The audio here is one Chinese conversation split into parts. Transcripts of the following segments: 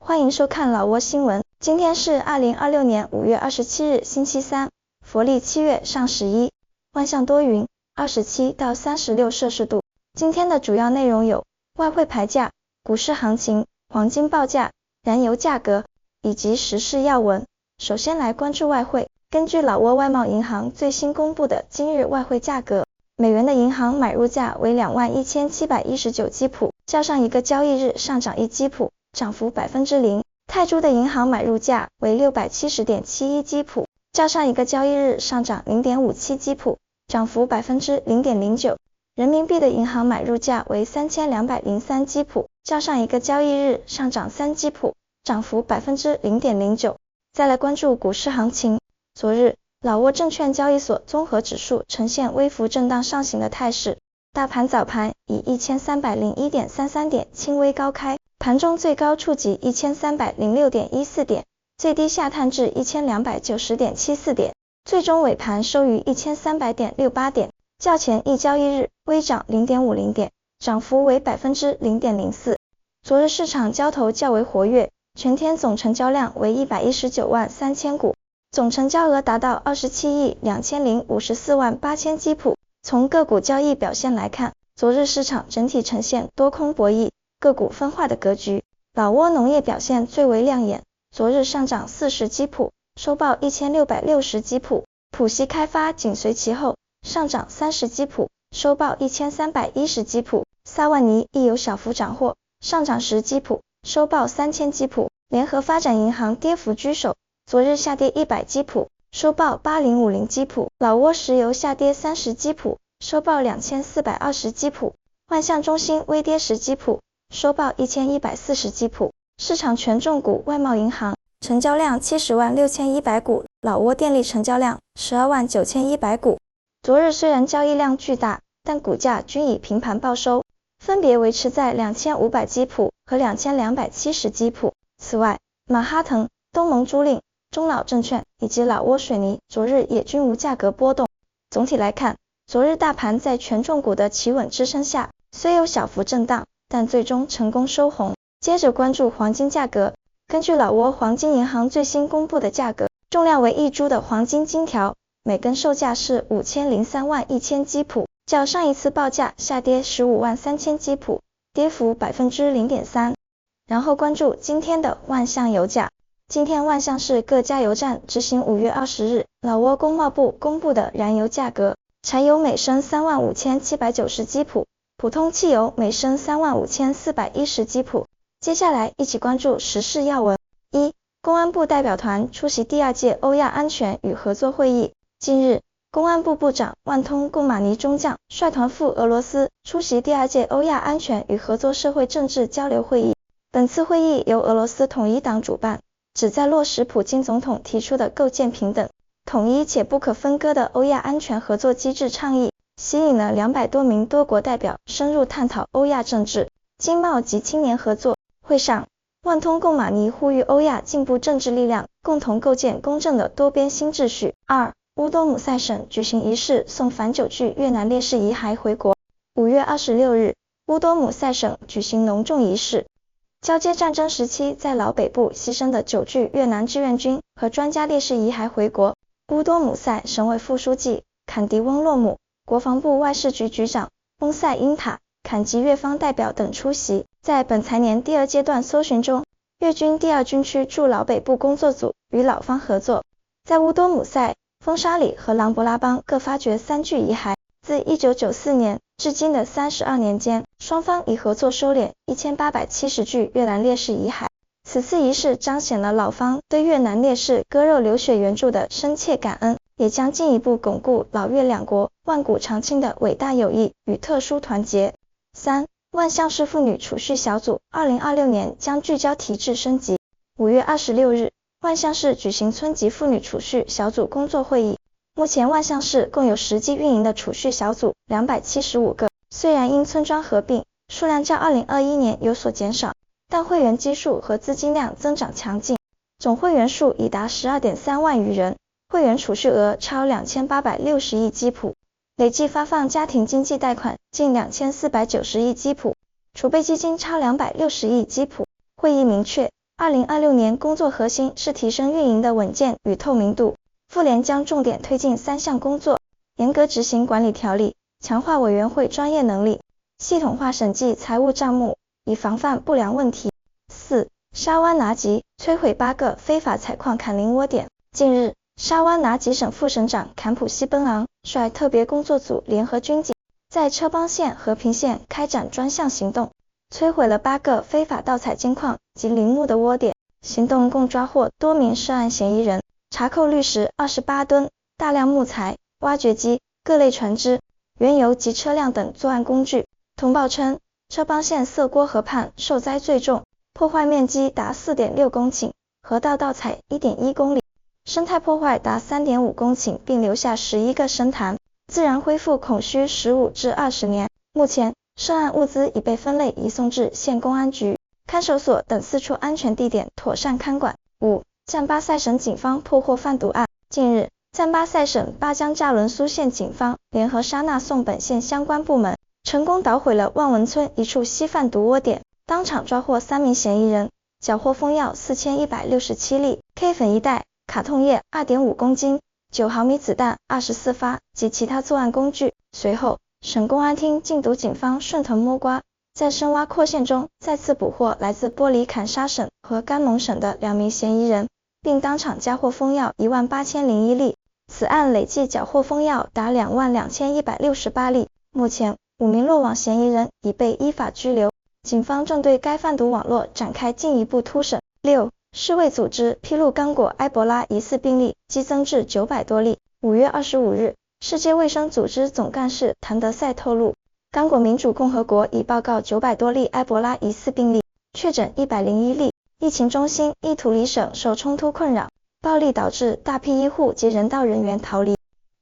欢迎收看老挝新闻。今天是2026年5月27日星期三，佛历7月上11，万象多云，27到36摄氏度。今天的主要内容有外汇牌价、股市行情、黄金报价、燃油价格以及时事要闻。首先来关注外汇。根据老挝外贸银行最新公布的今日外汇价格，美元的银行买入价为21719基普，较上一个交易日上涨1基普，涨幅0%。泰铢的银行买入价为670.71基普，较上一个交易日上涨0.57基普，涨幅0.09%。人民币的银行买入价为3203基普，较上一个交易日上涨3基普，涨幅0.09%。再来关注股市行情。昨日，老挝证券交易所综合指数呈现微幅震荡上行的态势，大盘早盘以1301.33点轻微高开，盘中最高触及1306.14点，最低下探至1290.74点，最终尾盘收于1300.68点，较前一交易日微涨0.50点，涨幅为0.04%。昨日市场交投较为活跃，全天总成交量为119万3000股，总成交额达到27亿2054万8000基普。从个股交易表现来看，昨日市场整体呈现多空博弈、个股分化的格局。老挝农业表现最为亮眼，昨日上涨40基普，收报1660基普。浦西开发紧随其后，上涨30基普，收报1310基普。萨万尼亦有小幅斩获，上涨10基普，收报3000基普。联合发展银行跌幅居首，昨日下跌100基普，收报8050基普。老挝石油下跌30基普，收报2420基普。万象中心微跌10基普，收报1140基普。市场权重股外贸银行成交量70万6100股，老挝电力成交量12万9100股。昨日虽然交易量巨大，但股价均以平盘报收，分别维持在2500基普和2270基普。此外，马哈腾、东盟租赁、中老证券以及老挝水泥昨日也均无价格波动。总体来看，昨日大盘在权重股的企稳支撑下，虽有小幅震荡，但最终成功收红。接着关注黄金价格。根据老挝黄金银行最新公布的价格，重量为1铢的黄金金条，每根售价是5003万1000基普，较上一次报价下跌15万3000基普，跌幅0.3%。然后关注今天的万象油价。今天万象市各加油站执行5月20日老挝工贸部公布的燃油价格，柴油每升35790基普，普通汽油每升35410基普。接下来一起关注时事要闻。1. 公安部代表团出席第2届欧亚安全与合作会议。近日，公安部部长万通贡马尼中将率团赴俄罗斯出席第2届欧亚安全与合作社会政治交流会议。本次会议由俄罗斯统一党主办，旨在落实普京总统提出的构建平等、统一且不可分割的欧亚安全合作机制倡议，吸引了200多名多国代表深入探讨欧亚政治、经贸及青年合作。会上，万通贡马尼呼吁欧亚进步政治力量共同构建公正的多边新秩序。2. 乌多姆塞省举行仪式送反9具越南烈士遗骸回国。5月26日，乌多姆塞省举行隆重仪式，交接战争时期在老北部牺牲的9具越南志愿军和专家烈士遗骸回国。乌多姆塞省委副书记坎迪翁洛姆、国防部外事局局长翁塞因塔、坎及越方代表等出席。在本财年第2阶段搜寻中，越军第2军区驻老北部工作组与老方合作，在乌多姆塞、风沙里和琅勃拉邦各发掘3具遗骸。自1994年至今的32年间，双方已合作收敛1870具越南烈士遗骸。此次仪式彰显了老方对越南烈士割肉流血援助的深切感恩，也将进一步巩固老越两国万古长青的伟大友谊与特殊团结。3. 万象市妇女储蓄小组2026年将聚焦提质升级。5月26日，万象市举行村级妇女储蓄小组工作会议。目前万象市共有实际运营的储蓄小组275个，虽然因村庄合并，数量较2021年有所减少，但会员基数和资金量增长强劲，总会员数已达12.3万余人，会员储蓄额超2860亿基普，累计发放家庭经济贷款近2490亿基普，储备基金超260亿基普。会议明确， 2026年工作核心是提升运营的稳健与透明度，妇联将重点推进3项工作，严格执行管理条例，强化委员会专业能力，系统化审计财务账目，以防范不良问题。4. 沙湾拿吉摧毁8个非法采矿砍林窝点。近日，沙湾拿吉省副省长坎普西奔昂率特别工作组联合军警，在车邦县、和平县开展专项行动，摧毁了8个非法盗采金矿及林木的窝点。行动共抓获多名涉案嫌疑人，查扣绿石28吨、大量木材、挖掘机、各类船只、原油及车辆等作案工具。通报称，车邦县色锅河畔受灾最重，破坏面积达 4.6 公顷，河道盗采 1.1 公里，生态破坏达 3.5 公顷，并留下11个深潭，自然恢复恐需15至20年。目前，涉案物资已被分类移送至县公安局、看守所等4处安全地点妥善看管。5. 赞巴塞省警方破获贩毒案。近日，赞巴塞省巴江加伦苏县警方联合沙纳颂本县相关部门，成功捣毁了万文村一处吸贩毒窝点，当场抓获3名嫌疑人，缴获封药4167粒、K 粉1袋、卡痛液 2.5 公斤、9毫米子弹24发及其他作案工具。随后，省公安厅禁毒警方顺藤摸瓜，在深挖扩线中再次捕获来自波里坎沙省和甘蒙省的2名嫌疑人，并当场缴获封药18001粒。此案累计缴获封药达22168粒。目前，5名落网嫌疑人已被依法拘留，警方正对该贩毒网络展开进一步突审。6. 世卫组织披露刚果埃博拉疑似病例激增至900多例。5月25日，世界卫生组织总干事谭德赛透露，刚果民主共和国已报告900多例埃博拉疑似病例，确诊101例。疫情中心意图里省受冲突困扰，暴力导致大批医护及人道人员逃离，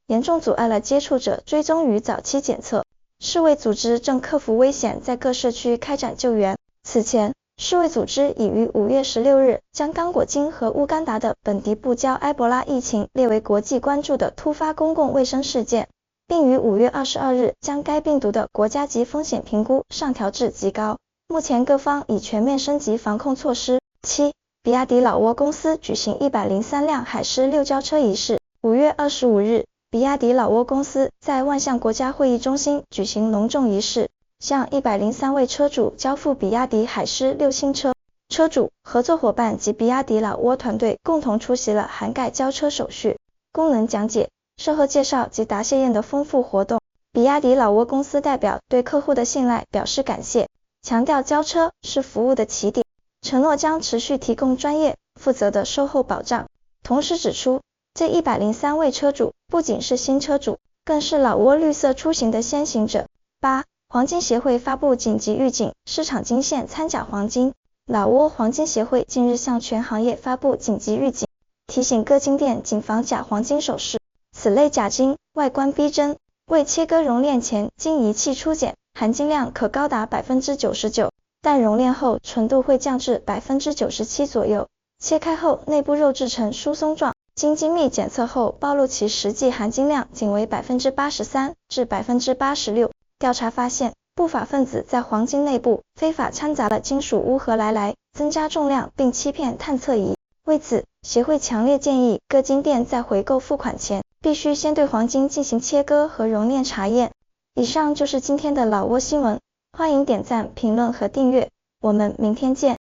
严重阻碍了接触者追踪与早期检测。世卫组织正克服危险，在各社区开展救援。此前，世卫组织已于5月16日将刚果金和乌干达的本迪布礁埃博拉疫情列为国际关注的突发公共卫生事件，并于5月22日将该病毒的国家级风险评估上调至极高。目前各方已全面升级防控措施。7. 比亚迪老挝公司举行103辆海狮6交车仪式。5月25日，比亚迪老挝公司在万象国家会议中心举行隆重仪式，向103位车主交付比亚迪海狮6新车。车主、合作伙伴及比亚迪老挝团队共同出席了涵盖交车手续、功能讲解、售后介绍及答谢宴的丰富活动。比亚迪老挝公司代表对客户的信赖表示感谢，强调交车是服务的起点，承诺将持续提供专业、负责的售后保障。同时指出，这103位车主不仅是新车主，更是老挝绿色出行的先行者。8. 黄金协会发布紧急预警，市场金线掺假黄金。老挝黄金协会近日向全行业发布紧急预警，提醒各金店谨防假黄金首饰。此类假金外观逼真，未切割熔炼前经仪器初检，含金量可高达 99%， 但熔炼后纯度会降至 97% 左右，切开后内部肉质呈疏松状，经精密检测后暴露其实际含金量仅为 83% 至 86%。调查发现，不法分子在黄金内部非法掺杂了金属钨和锒来，增加重量并欺骗探测仪。为此，协会强烈建议各金店在回购付款前，必须先对黄金进行切割和熔炼查验。以上就是今天的老挝新闻，欢迎点赞、评论和订阅，我们明天见。